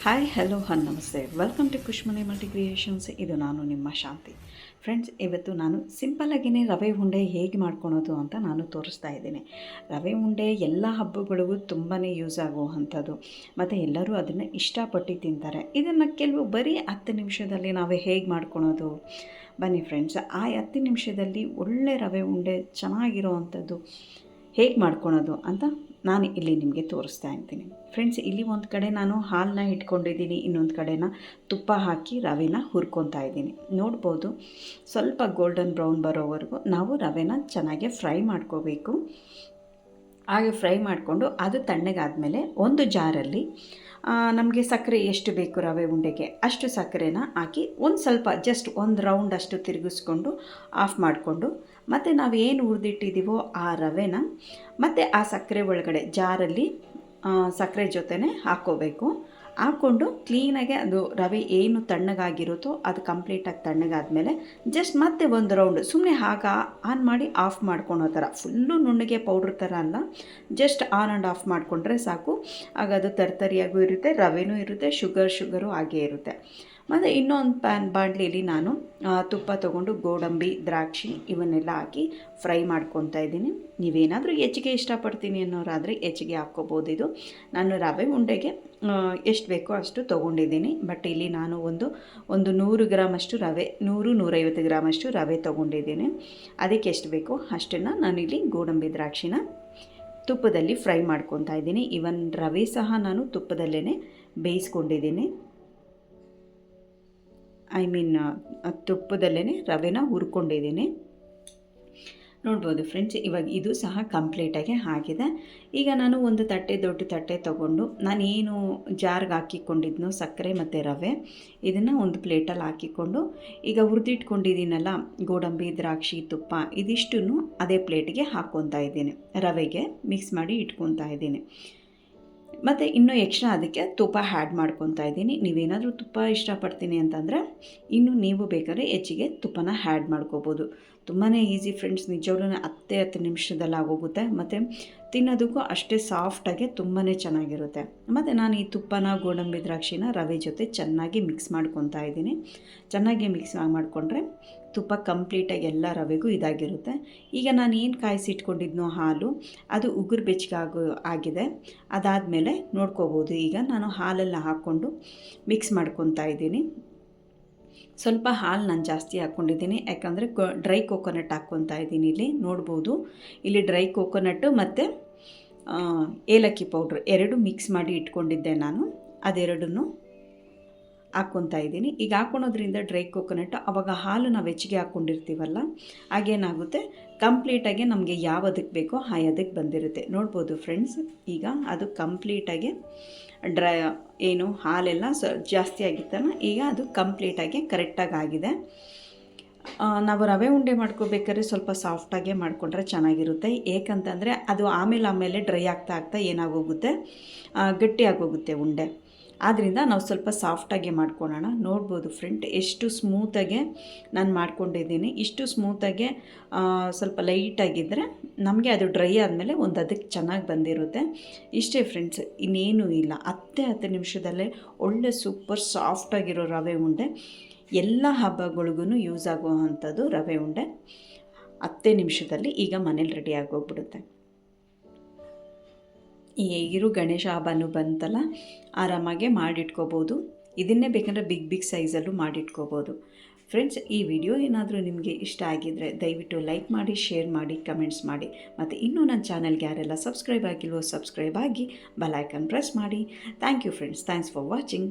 Hi hello ನಮಸ್ತೆ. Welcome to ಖುಷ್ಮನೆ multi creations. ಇದು ನಾನು ನಿಮ್ಮ ಶಾಂತಿ. ಫ್ರೆಂಡ್ಸ್, ಇವತ್ತು ನಾನು ಸಿಂಪಲ್ಲಾಗಿಯೇ ರವೆ ಉಂಡೆ ಹೇಗೆ ಮಾಡ್ಕೊಳೋದು ಅಂತ ನಾನು ತೋರಿಸ್ತಾ ಇದ್ದೀನಿ. ರವೆ ಉಂಡೆ ಎಲ್ಲ ಹಬ್ಬಗಳಿಗೂ ತುಂಬಾ ಯೂಸ್ ಆಗುವಂಥದ್ದು, ಮತ್ತು ಎಲ್ಲರೂ ಅದನ್ನು ಇಷ್ಟಪಟ್ಟು ತಿಂತಾರೆ. ಇದನ್ನು ಕೆಲವು ಬರೀ 10 ನಿಮಿಷದಲ್ಲಿ ನಾವೇ ಹೇಗೆ ಮಾಡ್ಕೊಳೋದು, ಬನ್ನಿ ಫ್ರೆಂಡ್ಸ್, ಆ 10 ನಿಮಿಷದಲ್ಲಿ ಒಳ್ಳೆ ರವೆ ಉಂಡೆ ಚೆನ್ನಾಗಿರೋ ಅಂಥದ್ದು ಹೇಗೆ ಮಾಡ್ಕೊಳೋದು ಅಂತ ನಾನು ಇಲ್ಲಿ ನಿಮಗೆ ತೋರಿಸ್ತಾ ಇರ್ತೀನಿ. ಫ್ರೆಂಡ್ಸ್, ಇಲ್ಲಿ ಒಂದು ಕಡೆ ನಾನು ಹಾಲನ್ನ ಇಟ್ಕೊಂಡಿದ್ದೀನಿ, ಇನ್ನೊಂದು ಕಡೆನ ತುಪ್ಪ ಹಾಕಿ ರವೆನ ಹುರ್ಕೊತಾ ಇದ್ದೀನಿ. ನೋಡ್ಬೋದು, ಸ್ವಲ್ಪ ಗೋಲ್ಡನ್ ಬ್ರೌನ್ ಬರೋವರೆಗೂ ನಾವು ರವೆನ ಚೆನ್ನಾಗಿ ಫ್ರೈ ಮಾಡ್ಕೋಬೇಕು. ಹಾಗೆ ಫ್ರೈ ಮಾಡಿಕೊಂಡು ಅದು ತಣ್ಣಗಾದಮೇಲೆ ಒಂದು ಜಾರಲ್ಲಿ ನಮಗೆ ಸಕ್ಕರೆ ಎಷ್ಟು ಬೇಕು ರವೆ ಉಂಡೆಗೆ ಅಷ್ಟು ಸಕ್ಕರೆನ ಹಾಕಿ ಒಂದು ಸ್ವಲ್ಪ ಜಸ್ಟ್ ಒಂದು ರೌಂಡ್ ಅಷ್ಟು ತಿರುಗಿಸ್ಕೊಂಡು ಆಫ್ ಮಾಡಿಕೊಂಡು, ಮತ್ತು ನಾವು ಏನು ಹುರಿದಿಟ್ಟಿದ್ದೀವೋ ಆ ರವೆನ ಮತ್ತು ಆ ಸಕ್ಕರೆ ಒಳಗಡೆ ಜಾರಲ್ಲಿ ಸಕ್ಕರೆ ಜೊತೆನೇ ಹಾಕ್ಕೋಬೇಕು. ಹಾಕ್ಕೊಂಡು ಕ್ಲೀನಾಗೆ ಅದು ರವೆ ಏನು ತಣ್ಣಗಾಗಿರುತ್ತೋ ಅದು ಕಂಪ್ಲೀಟಾಗಿ ತಣ್ಣಗಾದಮೇಲೆ ಜಸ್ಟ್ ಮತ್ತೆ ಒಂದು ರೌಂಡ್ ಸುಮ್ಮನೆ ಆನ್ ಮಾಡಿ ಆಫ್ ಮಾಡ್ಕೊಳೋ ಥರ, ಫುಲ್ಲು ನುಣ್ಣಗೆ ಪೌಡ್ರ್ ಥರ ಅಲ್ಲ, ಜಸ್ಟ್ ಆನ್ ಆ್ಯಂಡ್ ಆಫ್ ಮಾಡಿಕೊಂಡ್ರೆ ಸಾಕು. ಆಗ ಅದು ತರ್ತರಿಯಾಗೂ ಇರುತ್ತೆ, ರವೆನೂ ಇರುತ್ತೆ, ಶುಗರು ಹಾಗೇ ಇರುತ್ತೆ. ಮತ್ತು ಇನ್ನೊಂದು ಬಾಣಲಿಯಲ್ಲಿ ನಾನು ತುಪ್ಪ ತೊಗೊಂಡು ಗೋಡಂಬಿ, ದ್ರಾಕ್ಷಿ ಇವನ್ನೆಲ್ಲ ಹಾಕಿ ಫ್ರೈ ಮಾಡ್ಕೊತಾ ಇದ್ದೀನಿ. ನೀವೇನಾದರೂ ಹೆಚ್ಚಿಗೆ ಇಷ್ಟಪಡ್ತೀನಿ ಅನ್ನೋರಾದರೆ ಹೆಚ್ಚಿಗೆ ಹಾಕ್ಕೋಬೋದು. ಇದು ನಾನು ರವೆ ಉಂಡೆಗೆ ಎಷ್ಟು ಬೇಕೋ ಅಷ್ಟು ತೊಗೊಂಡಿದ್ದೀನಿ. ಬಟ್ ಇಲ್ಲಿ ನಾನು ಒಂದು 100 ಗ್ರಾಮಷ್ಟು ರವೆ, 100-150 ಗ್ರಾಮಷ್ಟು ರವೆ ತೊಗೊಂಡಿದ್ದೀನಿ. ಅದಕ್ಕೆ ಎಷ್ಟು ಬೇಕೋ ಅಷ್ಟನ್ನು ನಾನಿಲ್ಲಿ ಗೋಡಂಬಿ, ದ್ರಾಕ್ಷಿನ ತುಪ್ಪದಲ್ಲಿ ಫ್ರೈ ಮಾಡ್ಕೊತಾ ಇದ್ದೀನಿ. ಇವನ್ ರವೆ ಸಹ ನಾನು ತುಪ್ಪದಲ್ಲೇ ಬೇಯಿಸ್ಕೊಂಡಿದ್ದೀನಿ. ತುಪ್ಪದಲ್ಲೇ ರವೆನ ಹುರ್ಕೊಂಡಿದ್ದೀನಿ. ನೋಡ್ಬೋದು ಫ್ರೆಂಡ್ಸ್, ಇವಾಗ ಇದು ಸಹ ಕಂಪ್ಲೀಟಾಗಿ ಆಗಿದೆ. ಈಗ ನಾನು ಒಂದು ದೊಡ್ಡ ತಟ್ಟೆ ತೊಗೊಂಡು ನಾನೇನು ಜಾರ್ಗೆ ಹಾಕಿಕೊಂಡಿದ್ನೋ ಸಕ್ಕರೆ ಮತ್ತು ರವೆ, ಇದನ್ನು ಒಂದು ಪ್ಲೇಟಲ್ಲಿ ಹಾಕಿಕೊಂಡು ಈಗ ಹುರಿದಿಟ್ಕೊಂಡಿದ್ದೀನಲ್ಲ ಗೋಡಂಬಿ, ದ್ರಾಕ್ಷಿ, ತುಪ್ಪ ಇದಿಷ್ಟನ್ನು ಅದೇ ಪ್ಲೇಟಿಗೆ ಹಾಕ್ಕೊತಾ ಇದ್ದೀನಿ. ರವೆಗೆ ಮಿಕ್ಸ್ ಮಾಡಿ ಇಟ್ಕೊತಾ ಇದ್ದೀನಿ. ಮತ್ತು ಇನ್ನೂ ಎಕ್ಸ್ಟ್ರಾ ಅದಕ್ಕೆ ತುಪ್ಪ ಆ್ಯಡ್ ಮಾಡ್ಕೊತಾ ಇದ್ದೀನಿ. ನೀವೇನಾದರೂ ತುಪ್ಪ ಇಷ್ಟಪಡ್ತೀನಿ ಅಂತಂದರೆ ನೀವು ಬೇಕಾದ್ರೆ ಹೆಚ್ಚಿಗೆ ತುಪ್ಪನ ಆ್ಯಡ್ ಮಾಡ್ಕೋಬೋದು. ತುಂಬಾ ಈಸಿ ಫ್ರೆಂಡ್ಸ್, ನಿಜವಾಗ್ಲೂ 10 ನಿಮಿಷದಲ್ಲಿ ಆಗೋಗುತ್ತೆ. ಮತ್ತು ತಿನ್ನೋದಕ್ಕೂ ಅಷ್ಟೇ ಸಾಫ್ಟಾಗಿ ತುಂಬಾ ಚೆನ್ನಾಗಿರುತ್ತೆ. ಮತ್ತು ನಾನು ಈ ತುಪ್ಪನ, ಗೋಡಂಬಿ, ದ್ರಾಕ್ಷಿನ ರವೆ ಜೊತೆ ಚೆನ್ನಾಗಿ ಮಿಕ್ಸ್ ಮಾಡ್ಕೊತಾ ಇದ್ದೀನಿ. ಚೆನ್ನಾಗಿ ಮಿಕ್ಸ್ ಮಾಡಿಕೊಂಡ್ರೆ ತುಪ್ಪ ಕಂಪ್ಲೀಟಾಗಿ ಎಲ್ಲ ರವೆಗೂ ಇದಾಗಿರುತ್ತೆ. ಈಗ ನಾನು ಏನು ಕಾಯಿಸಿಟ್ಕೊಂಡಿದ್ನೋ ಹಾಲು, ಅದು ಉಗುರು ಬೆಚ್ಚಗೆ ಆಗಿದೆ. ಅದಾದಮೇಲೆ ನೋಡ್ಕೋಬೋದು, ಈಗ ನಾನು ಹಾಲೆಲ್ಲ ಹಾಕ್ಕೊಂಡು ಮಿಕ್ಸ್ ಮಾಡ್ಕೊತಾ ಇದ್ದೀನಿ. ಸ್ವಲ್ಪ ಹಾಲು ನಾನು ಜಾಸ್ತಿ ಹಾಕ್ಕೊಂಡಿದ್ದೀನಿ, ಯಾಕಂದರೆ ಡ್ರೈ ಕೋಕೋನಟ್ ಹಾಕ್ಕೊತಾ ಇದ್ದೀನಿ. ಇಲ್ಲಿ ನೋಡ್ಬೋದು, ಇಲ್ಲಿ ಡ್ರೈ ಕೋಕೋನಟ್ಟು ಮತ್ತು ಏಲಕ್ಕಿ ಪೌಡ್ರ್ ಎರಡು ಮಿಕ್ಸ್ ಮಾಡಿ ಇಟ್ಕೊಂಡಿದ್ದೆ ನಾನು. ಅದೆರಡನ್ನೂ ಹಾಕ್ಕೊತಾ ಇದ್ದೀನಿ. ಈಗ ಹಾಕ್ಕೊಳೋದ್ರಿಂದ ಡ್ರೈ ಕೋಕೋನಟ್ ಆವಾಗ ಹಾಲು ನಾವು ಹೆಚ್ಚಿಗೆ ಹಾಕ್ಕೊಂಡಿರ್ತೀವಲ್ಲ, ಹಾಗೇನಾಗುತ್ತೆ ಕಂಪ್ಲೀಟಾಗಿ ನಮಗೆ ಯಾವ ಅದಕ್ಕೆ ಬೇಕೋ ಆ ಅದಕ್ಕೆ ಬಂದಿರುತ್ತೆ. ನೋಡ್ಬೋದು ಫ್ರೆಂಡ್ಸ್, ಈಗ ಅದು ಕಂಪ್ಲೀಟಾಗಿ ಏನು ಹಾಲೆಲ್ಲ ಜಾಸ್ತಿ ಆಗಿತ್ತಲ್ಲ, ಈಗ ಅದು ಕಂಪ್ಲೀಟಾಗಿ ಕರೆಕ್ಟಾಗಿ ಆಗಿದೆ. ನಾವು ರವೆ ಉಂಡೆ ಮಾಡ್ಕೋಬೇಕಾದ್ರೆ ಸ್ವಲ್ಪ ಸಾಫ್ಟಾಗೆ ಮಾಡಿಕೊಂಡ್ರೆ ಚೆನ್ನಾಗಿರುತ್ತೆ. ಏಕಂತಂದರೆ ಅದು ಆಮೇಲೆ ಡ್ರೈ ಆಗ್ತಾ ಏನಾಗೋಗುತ್ತೆ, ಗಟ್ಟಿಯಾಗೋಗುತ್ತೆ ಉಂಡೆ. ಆದ್ದರಿಂದ ನಾವು ಸ್ವಲ್ಪ ಸಾಫ್ಟಾಗೆ ಮಾಡ್ಕೊಳ್ಳೋಣ. ನೋಡ್ಬೋದು ಫ್ರೆಂಡ್, ಎಷ್ಟು ಸ್ಮೂತಾಗೆ ನಾನು ಮಾಡ್ಕೊಂಡಿದ್ದೀನಿ. ಇಷ್ಟು ಸ್ಮೂತಾಗೆ ಸ್ವಲ್ಪ ಲೈಟಾಗಿದ್ದರೆ ನಮಗೆ ಅದು ಡ್ರೈ ಆದಮೇಲೆ ಒಂದು ಅದಕ್ಕೆ ಚೆನ್ನಾಗಿ ಬಂದಿರುತ್ತೆ. ಇಷ್ಟೇ ಫ್ರೆಂಡ್ಸ್, ಇನ್ನೇನೂ ಇಲ್ಲ. 10 ನಿಮಿಷದಲ್ಲೇ ಒಳ್ಳೆ ಸೂಪರ್ ಸಾಫ್ಟಾಗಿರೋ ರವೆ ಉಂಡೆ, ಎಲ್ಲ ಹಬ್ಬಗಳಿಗೂ ಯೂಸ್ ಆಗುವಂಥದ್ದು ರವೆ ಉಂಡೆ 10 ನಿಮಿಷದಲ್ಲಿ ಈಗ ಮನೇಲಿ ರೆಡಿ ಆಗೋಗ್ಬಿಡುತ್ತೆ. ಈಗಿರೋ ಗಣೇಶ ಹಬ್ಬನೂ ಬಂತಲ್ಲ, ಆರಾಮಾಗೆ ಮಾಡಿಟ್ಕೋಬೋದು. ಇದನ್ನೇ ಬೇಕಂದರೆ ಬಿಗ್ ಸೈಜಲ್ಲೂ ಮಾಡಿಟ್ಕೋಬೋದು. ಫ್ರೆಂಡ್ಸ್, ಈ ವಿಡಿಯೋ ಏನಾದರೂ ನಿಮಗೆ ಇಷ್ಟ ಆಗಿದ್ದರೆ ದಯವಿಟ್ಟು ಲೈಕ್ ಮಾಡಿ, ಶೇರ್ ಮಾಡಿ, ಕಮೆಂಟ್ಸ್ ಮಾಡಿ. ಮತ್ತು ಇನ್ನೂ ನನ್ನ ಚಾನಲ್ಗೆ ಯಾರೆಲ್ಲ ಸಬ್ಸ್ಕ್ರೈಬ್ ಆಗಿಲ್ವೋ ಸಬ್ಸ್ಕ್ರೈಬ್ ಆಗಿ ಬೆಲ್ ಐಕಾನ್ ಪ್ರೆಸ್ ಮಾಡಿ. Thank you friends, thanks for watching.